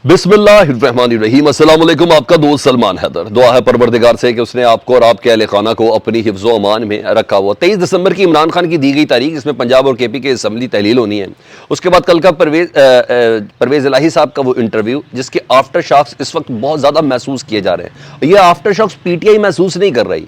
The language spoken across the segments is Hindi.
बिस्मिल्लाहिर्रहमानिर्रहीम। अस्सलाम वालेकुम। आपका दोस्त सलमान हैदर। दुआ है परवरदिगार से कि उसने आपको और आपके अहले खाना को अपनी हिफ्ज़ व अमान में रखा हुआ। 23 दिसंबर की इमरान खान की दी गई तारीख, इसमें पंजाब और केपी के असम्बली तहलील होनी है। उसके बाद कल का परवेज़ इलाही साहब का वो इंटरव्यू, जिसके आफ्टर शॉक्स इस वक्त बहुत ज़्यादा महसूस किए जा रहे हैं। ये आफ्टर शॉक्स पीटीआई महसूस नहीं कर रही,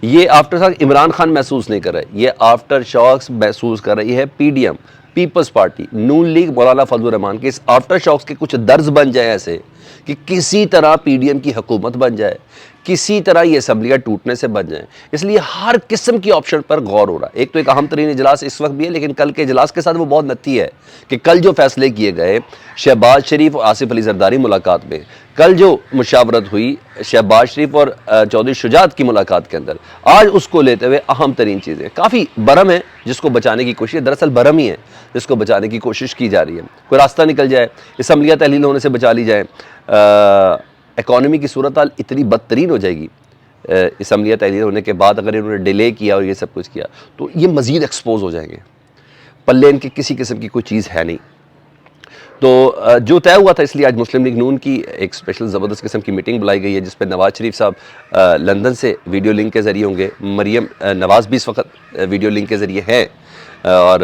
ये आफ्टर शॉक इमरान खान महसूस नहीं कर रहे, ये आफ्टर शॉक्स महसूस कर रही है पीडीएम, पीपल्स पार्टी, नून लीग, मौलाना फजलुर रहमान के। इस आफ्टर शॉक्स के कुछ दर्ज बन जाए ऐसे कि किसी तरह पीडीएम की हुकूमत बन जाए, किसी तरह ये असम्बलियाँ टूटने से बच जाएं। इसलिए हर किस्म की ऑप्शन पर गौर हो रहा है। एक तो एक अहम तरीन इजलास इस वक्त भी है, लेकिन कल के इजलास के साथ वो बहुत नत्ती है कि कल जो फैसले किए गए शहबाज शरीफ और आसिफ अली जरदारी मुलाकात में, कल जो मुशावरत हुई शहबाज शरीफ और चौधरी शुजात की मुलाकात के अंदर, आज उसको लेते हुए अहम तरीन चीज़ें काफ़ी बरम है जिसको बचाने की कोशिश, दरअसल बरम ही है जिसको बचाने की कोशिश की जा रही है। कोई रास्ता निकल जाए, असम्बलियाँ तहलील होने से बचा ली जाए, इकॉनमी की सूरत हाल इतनी बदतरीन हो जाएगी असम्बलियाँ तहलील होने के बाद, अगर इन्होंने डिले किया और ये सब कुछ किया तो ये मज़ीद एक्सपोज हो जाएंगे। पल्ले इनकी किसी किस्म की कोई चीज़ है नहीं। तो जो तय हुआ था, इसलिए आज मुस्लिम लीग नून की एक स्पेशल ज़बरदस्त किस्म की मीटिंग बुलाई गई है, जिस पर नवाज़ शरीफ साहब लंदन से वीडियो लिंक के ज़रिए होंगे। मरियम नवाज़ भी इस वक्त वीडियो लिंक के ज़रिए हैं और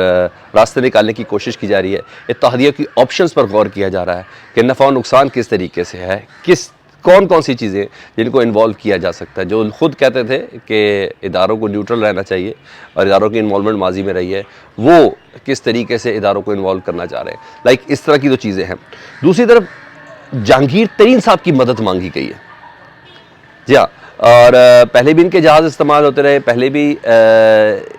रास्ते निकालने की कोशिश की जा रही है। इत्तेहादिया की ऑप्शंस पर गौर किया जा रहा है कि नफ़ा और नुकसान किस तरीके से है, कौन कौन सी चीज़ें जिनको इन्वॉल्व किया जा सकता है। जो खुद कहते थे कि इदारों को न्यूट्रल रहना चाहिए और इदारों की इन्वॉल्वमेंट माजी में रही है, वो किस तरीके से इदारों को इन्वॉल्व करना चाह रहे हैं। लाइक इस तरह की जो चीज़ें हैं। दूसरी तरफ जहांगीर तरीन साहब की मदद मांगी गई है। जी हाँ, और पहले भी इनके जहाज़ इस्तेमाल होते रहे, पहले भी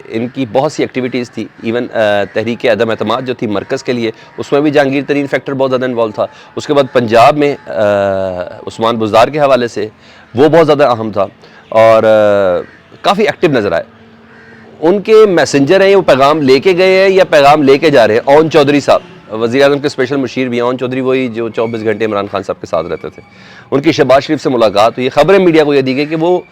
इनकी बहुत सी एक्टिविटीज़ थी। इवन तहरीक अदम एतमाद जो थी मरकज़ के लिए, उसमें भी जहांगीर तरीन फैक्टर बहुत ज़्यादा इन्वॉल्व था। उसके बाद पंजाब में उस्मान बुज़दार के हवाले से वो बहुत ज़्यादा अहम था और काफ़ी एक्टिव नज़र आए। उनके मैसेंजर हैं, वो पैगाम लेके गए हैं या पैगाम लेके जा रहे हैं। ओन चौधरी साहब वज़ीर-ए-आज़म के स्पेशल मुशीर भी हैं। ओन चौधरी वही जो 24 घंटे इमरान खान साहब के साथ रहते थे। उनकी शहबाज शरीफ से मुलाकात हुई। खबरें मीडिया को यह दी गई कि वो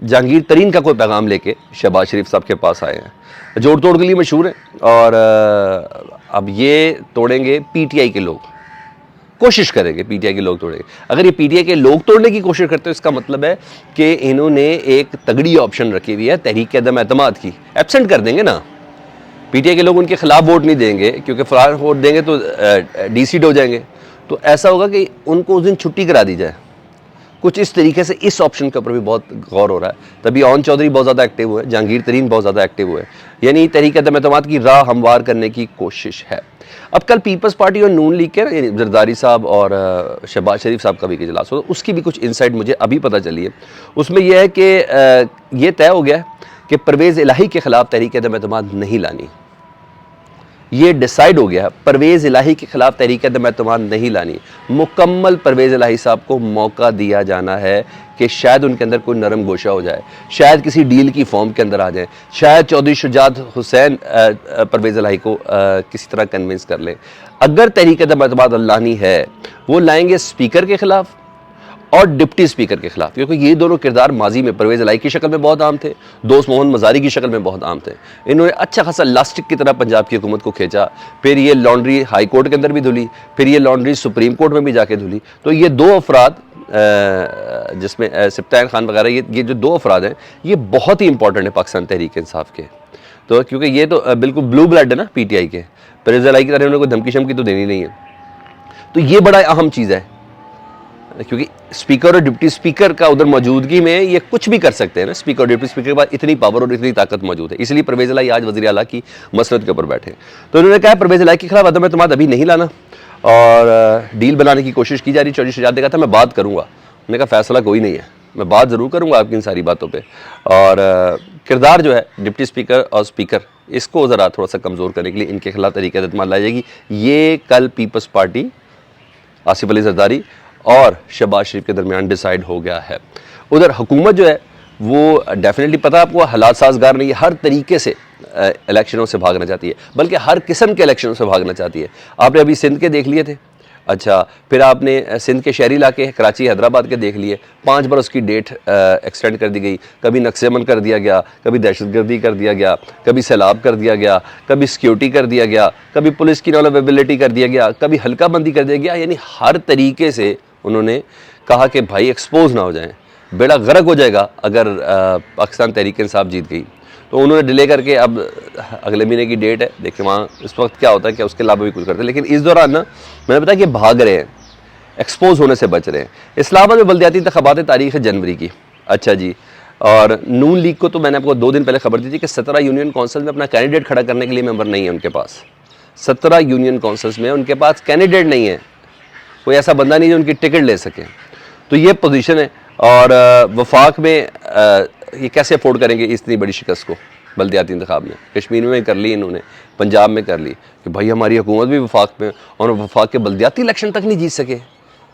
जहांगीर तरीन का कोई पैगाम लेके शहबाज शरीफ साहब के पास आए हैं। जोड़ तोड़ के लिए मशहूर हैं और अब ये तोड़ेंगे पीटीआई के लोग, कोशिश करेंगे पीटीआई के लोग तोड़ेंगे। अगर ये पीटीआई के लोग तोड़ने की कोशिश करते हैं, इसका मतलब है कि इन्होंने एक तगड़ी ऑप्शन रखी हुई है तहरीक अदम एतमाद की। एब्सेंट कर देंगे ना, पीटीआई के लोग उनके खिलाफ वोट नहीं देंगे, क्योंकि फरार वोट देंगे तो डीसीड हो जाएंगे। तो ऐसा होगा कि उनको उस दिन छुट्टी करा दी जाए। कुछ इस तरीके से इस ऑप्शन के ऊपर भी बहुत गौर हो रहा है। तभी ओन चौधरी बहुत ज़्यादा एक्टिव हुए, जहांगीर तरीन बहुत ज़्यादा एक्टिव हुए, यानी तहरीक अदम एतमाद की राह हमवार करने की कोशिश है। अब कल पीपल्स पार्टी और नून लीग के जरदारी साहब और शहबाज शरीफ साहब का भी इजलास हो, उसकी भी कुछ इंसाइट मुझे अभी पता चली है। उसमें यह है कि ये तय हो गया है कि परवेज़ इलाही के ख़िलाफ़ तहरीक अदम एतमाद नहीं लानी। ये डिसाइड हो गया, परवेज़ इलाही के ख़िलाफ़ तहरीक अदम एतमाद नहीं लानी। मुकम्मल परवेज़ इलाही साहब को मौका दिया जाना है कि शायद उनके अंदर कोई नरम गोशा हो जाए, शायद किसी डील की फॉर्म के अंदर आ जाए, शायद चौधरी शुजात हुसैन परवेज़ इलाही को किसी तरह कन्विंस कर ले। अगर तहरीक अदम एतमाद लानी है, वो लाएंगे स्पीकर के ख़िलाफ़ और डिप्टी स्पीकर के खिलाफ, क्योंकि ये दोनों किरदार माजी में परवेज़ इलाही की शक्ल में बहुत आम थे, दोस्त मोहम्मद मज़ारी की शक्ल में बहुत आम थे। इन्होंने अच्छा खासा लास्टिक की तरह पंजाब की हुकूमत को खींचा। फिर ये लॉन्ड्री हाई कोर्ट के अंदर भी धुली, फिर ये लॉन्ड्री सुप्रीम कोर्ट में भी जाके धुली। तो ये दो अफराद, जिसमें सिप्तान खान वगैरह, ये जो दो अफराद हैं, ये बहुत ही इंपॉर्टेंट है पाकिस्तान तहरीक इंसाफ के। तो क्योंकि ये तो बिल्कुल ब्लू ब्लड है ना पीटीआई के, परवेज़ इलाही की तरह उन्होंने कोई धमकी शमकी तो देनी नहीं है। तो ये बड़ा अहम चीज़ है, क्योंकि स्पीकर और डिप्टी स्पीकर का उधर मौजूदगी में ये कुछ भी कर सकते हैं ना। स्पीकर और डिप्टी स्पीकर के पास इतनी पावर और इतनी ताकत मौजूद है। इसलिए परवेज़ इलाही आज वज़ीर आला की मसरत के ऊपर बैठे। तो उन्होंने कहा परवेज़ इलाही के खिलाफ अदम एतमाद अभी नहीं लाना और डील बनाने की कोशिश की जा रही। चौधरी शुजात ने कहा था मैं बात करूँगा, उन्होंने कहा फैसला कोई नहीं है, मैं बात ज़रूर करूँगा आपकी इन सारी बातों पर। और किरदार जो है डिप्टी स्पीकर और स्पीकर, इसको ज़रा थोड़ा सा कमज़ोर करने के लिए इनके खिलाफ तहरीक अदम एतमाद लाई जाएगी। ये कल पीपल्स पार्टी, आसिफ अली जरदारी और शहबाज शरीफ के दरमियान डिसाइड हो गया है। उधर हुकूमत जो है वो डेफिनेटली, पता है आपको, हालात साजगार नहीं है, हर तरीके से इलेक्शनों से भागना चाहती है, बल्कि हर किस्म के इलेक्शनों से भागना चाहती है। आपने अभी सिंध के देख लिए थे, अच्छा, फिर आपने सिंध के शहरी इलाके कराची हैदराबाद के देख लिए, 5 बार उसकी डेट एक्सटेंड कर दी गई। कभी नक्सेमन कर दिया गया, कभी दहशतगर्दी कर दिया गया, कभी सैलाब कर दिया गया, कभी सिक्योरिटी कर दिया गया, कभी पुलिस की नॉन अवेलेबिलिटी कर दिया गया, कभी हल्का बंदी कर दिया गया। यानी हर तरीके से उन्होंने कहा कि भाई एक्सपोज ना हो जाएं, बेड़ा गर्क हो जाएगा अगर पाकिस्तान तहरीक इंसाफ जीत गई। तो उन्होंने डिले करके अब अगले महीने की डेट है, देखिए वहाँ इस वक्त क्या होता है, क्या उसके अलावा भी कुछ करते हैं। लेकिन इस दौरान ना मैंने बताया कि भाग रहे हैं, एक्सपोज होने से बच रहे हैं। इस्लामाबाद में बल्दियाती इंतखाबात तारीख है जनवरी की। अच्छा जी, और नून लीग को तो मैंने आपको 2 दिन पहले खबर दी थी कि 17 यूनियन काउंसिल में अपना कैंडिडेट खड़ा करने के लिए मेंबर नहीं है उनके पास। 17 यूनियन काउंसिल्स में उनके पास कैंडिडेट नहीं है, कोई ऐसा बंदा नहीं जो उनकी टिकट ले सके। तो ये पोजीशन है। और वफाक में ये कैसे अफोर्ड करेंगे इतनी बड़ी शिकस्त को? बल्दियाती इंतखाब में कश्मीर में कर ली इन्होंने, पंजाब में कर ली कि भाई हमारी हुकूमत भी वफाक में, और वफाक के बल्दियाती इलेक्शन तक नहीं जीत सके।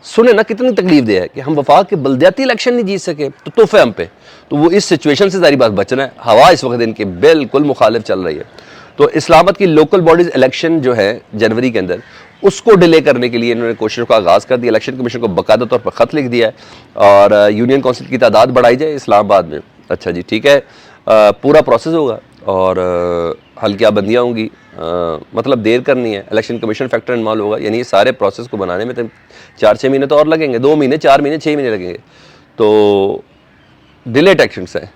सुने ना कितनी तकलीफ दे है कि हम वफाक के बल्दियाती इलेक्शन नहीं जीत सके, तो तोहफे हम पे। तो वो इस सिचुएशन से सारी बात बचना है। हवा इस वक्त इनकी बिल्कुल मुखालिफ चल रही है। तो इस्लामाबाद की लोकल बॉडीज इलेक्शन जो है जनवरी के अंदर, उसको डिले करने के लिए इन्होंने कोशिशों का आगाज़ कर दिया। इलेक्शन कमीशन को बाकायदा तौर पर ख़त लिख दिया है और यूनियन काउंसिल की तादाद बढ़ाई जाए इस्लामाबाद में। अच्छा जी, ठीक है, पूरा प्रोसेस होगा और हल्कियाँ बंदियाँ होंगी, मतलब देर करनी है। इलेक्शन कमीशन फैक्टर इन्वॉल्व होगा, यानी ये सारे प्रोसेस को बनाने में तो 4-6 महीने तो और लगेंगे, 2 महीने, 4 महीने, 6 महीने लगेंगे। तो डिलेट एक्शंस है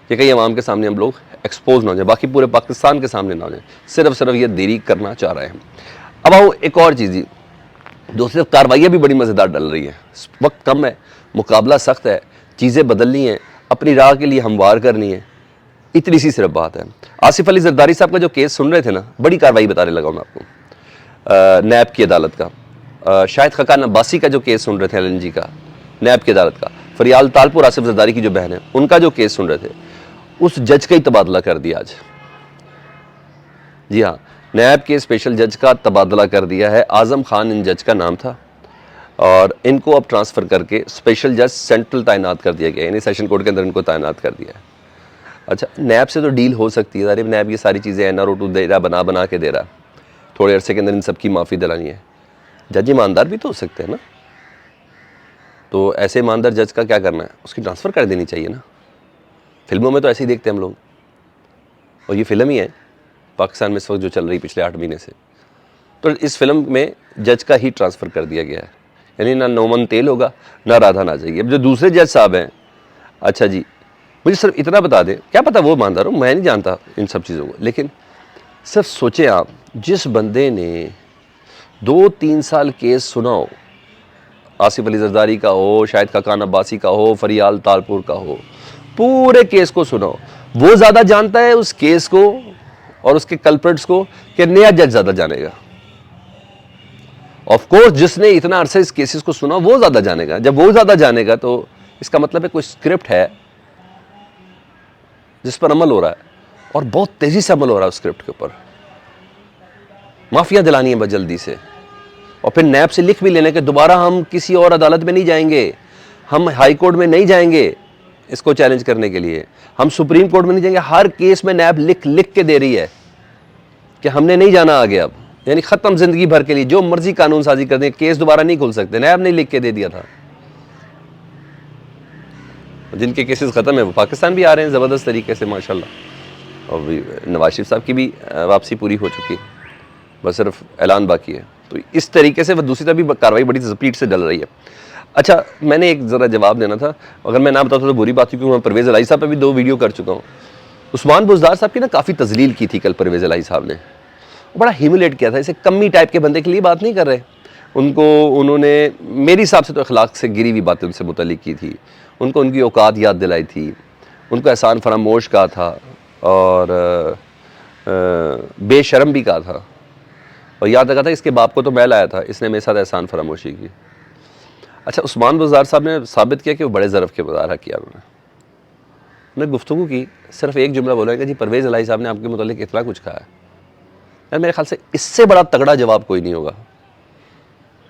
कि कहीं अवाम के सामने हम लोग एक्सपोज ना हो जाए, बाकी पूरे पाकिस्तान के सामने ना हो जाए, सिर्फ ये देरी करना चाह रहे हैं। अब आओ एक और चीज़ ही, दूसरी कार्रवाइयाँ भी बड़ी मज़ेदार डल रही हैं। वक्त कम है, मुकाबला सख्त है, चीज़ें बदलनी है, अपनी राह के लिए हमवार करनी है, इतनी सी सिर्फ बात है। आसिफ अली जरदारी साहब का जो केस सुन रहे थे ना, बड़ी कार्रवाई बताने लगा मैं आपको। नैब की अदालत का, शाहिद खकान अब्बासी का जो केस सुन रहे थे LNG का, नैब की अदालत का, फरियाल तालपुर आसिफ जरदारी की जो बहन है उनका जो केस सुन रहे थे, उस जज का ही तबादला कर दिया आज। जी हाँ, नैब के स्पेशल जज का तबादला कर दिया है। आज़म खान इन जज का नाम था और इनको अब ट्रांसफ़र करके स्पेशल जज सेंट्रल तैनात कर दिया गया, यानी सेशन कोर्ट के अंदर इनको तैनात कर दिया है। अच्छा, नैब से तो डील हो सकती है, अरे नैब ये सारी चीज़ें NRO2 दे रहा, बना के दे रहा, थोड़े अरसे के अंदर इन सबकी माफ़ी दिलानी है। जज ईमानदार भी तो हो सकते हैं ना, तो ऐसे ईमानदार जज का क्या करना है, उसकी ट्रांसफ़र कर देनी चाहिए ना। फिल्मों में तो ऐसे ही देखते हैं हम लोग, और ये फिल्म ही है पाकिस्तान में इस वक्त जो चल रही पिछले 8 महीने से। तो इस फिल्म में जज का ही ट्रांसफ़र कर दिया गया है, यानी ना नोमन तेल होगा ना राधा ना जाएगी। अब जो दूसरे जज साहब हैं, अच्छा जी, मुझे सिर्फ इतना बता दें, क्या पता वो ईमानदार हो, मैं नहीं जानता इन सब चीज़ों को, लेकिन सिर्फ सोचें आप, जिस बंदे ने 2-3 साल केस सुना हो, आसिफ अली जरदारी का हो, शाहिद खकान अब्बासी का हो, फरियाल तालपुर का हो, पूरे केस को सुना हो, वो ज़्यादा जानता है उस केस को और उसके कल्प्रिट्स को कि नया जज ज़्यादा जानेगा। ऑफ कोर्स जिसने इतना अरसे इस केसेस को सुना वो ज़्यादा जानेगा। जब वो ज़्यादा जानेगा तो इसका मतलब है कोई स्क्रिप्ट है जिस पर अमल हो रहा है, और बहुत तेज़ी से अमल हो रहा है उस स्क्रिप्ट के ऊपर। माफिया दिलानी है बस जल्दी से, और फिर नैब से लिख भी लेने के दोबारा हम किसी और अदालत में नहीं जाएंगे, हम हाई कोर्ट में नहीं जाएंगे इसको चैलेंज करने के लिए, हम सुप्रीम कोर्ट में नहीं जाएंगे। हर केस में नैब लिख के दे रही है कि हमने नहीं जाना आगे अब, यानी ख़त्म ज़िंदगी भर के लिए जो मर्जी कानून साजी कर दें, केस दोबारा नहीं खोल सकते। नैब ने लिख के दे दिया था। जिनके केसेस ख़त्म है वो पाकिस्तान भी आ रहे हैं ज़बरदस्त तरीके से माशाल्लाह, और नवाज शरीफ साहब की भी वापसी पूरी हो चुकी है, बस सिर्फ ऐलान बाकी है। तो इस तरीके से वह दूसरी तरफ भी कार्रवाई बड़ी स्पीड से डल रही है। अच्छा, मैंने एक ज़रा जवाब देना था, अगर मैं ना बताता तो बुरी बात, क्योंकि मैं परवेज़ इलाही साहब पे भी 2 वीडियो कर चुका हूँ। उस्मान बुज़दार साहब की ना काफ़ी तजलील की थी कल परवेज़ इलाही साहब ने, बड़ा ह्यूमिलेट किया था। इसे कमी टाइप के बंदे के लिए बात नहीं कर रहे उनको, उन्होंने मेरे हिसाब से तो अखलाक से गिरी हुई बातें उनसे मुतल्लिक की थी, उनको उनकी औकात याद दिलाई थी, उनको एहसान फरामोश कहा था और बेशर्म भी कहा था, और याद रखा था इसके बाप को तो मैं लाया था, इसने मेरे साथ एहसान फरामोशी की। अच्छा, उस्मान बुज़दार साहब ने साबित किया कि वो बड़े ज़रफ़ के मुज़ाहरा किया उन्होंने गुफ्तगू की, सिर्फ एक जुमला बोला कि जी परवेज़ इलाही साहब ने आपके मुतालिक इतना कुछ कहा है। यार मेरे ख्याल से इससे बड़ा तगड़ा जवाब कोई नहीं होगा।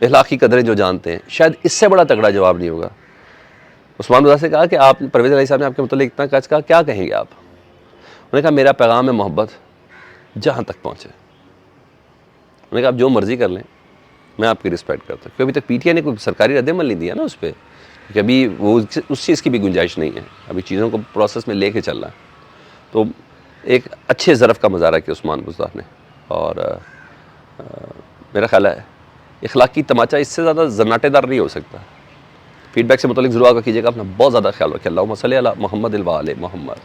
अखलाकी कदरें जो जानते हैं, शायद इससे बड़ा तगड़ा जवाब नहीं होगा। उस्मान बुज़दार से कहा कि आप परवेज़ इलाही साहब ने आपके मुतालिक इतना कुछ कहा, क्या कहेंगे आप? उन्होंने कहा मेरा पैगाम है मोहब्बत जहाँ तक पहुँचे। उन्होंने कहा आप जो मर्ज़ी कर लें, मैं आपकी रिस्पेक्ट करता हूँ, क्योंकि अभी तक पीटीआई ने कोई सरकारी रद्दमल नहीं दिया ना उस पर, कि अभी वो उस चीज़ की भी गुंजाइश नहीं है, अभी चीज़ों को प्रोसेस में लेके चलना है। तो एक अच्छे ज़रफ़ का मुज़ाहरा किया उस्मान बुज़दार ने, और मेरा ख्याल है इखलाकी तमाचा इससे ज़्यादा ज़न्नाटेदार नहीं हो सकता। फीडबैक से मुतल्लिक ज़रूर आगा कीजिएगा। अपना बहुत ज़्यादा ख्याल रखें। अल्लाहुम्मा सल्ली अला मुहम्मद व आले मुहम्मद।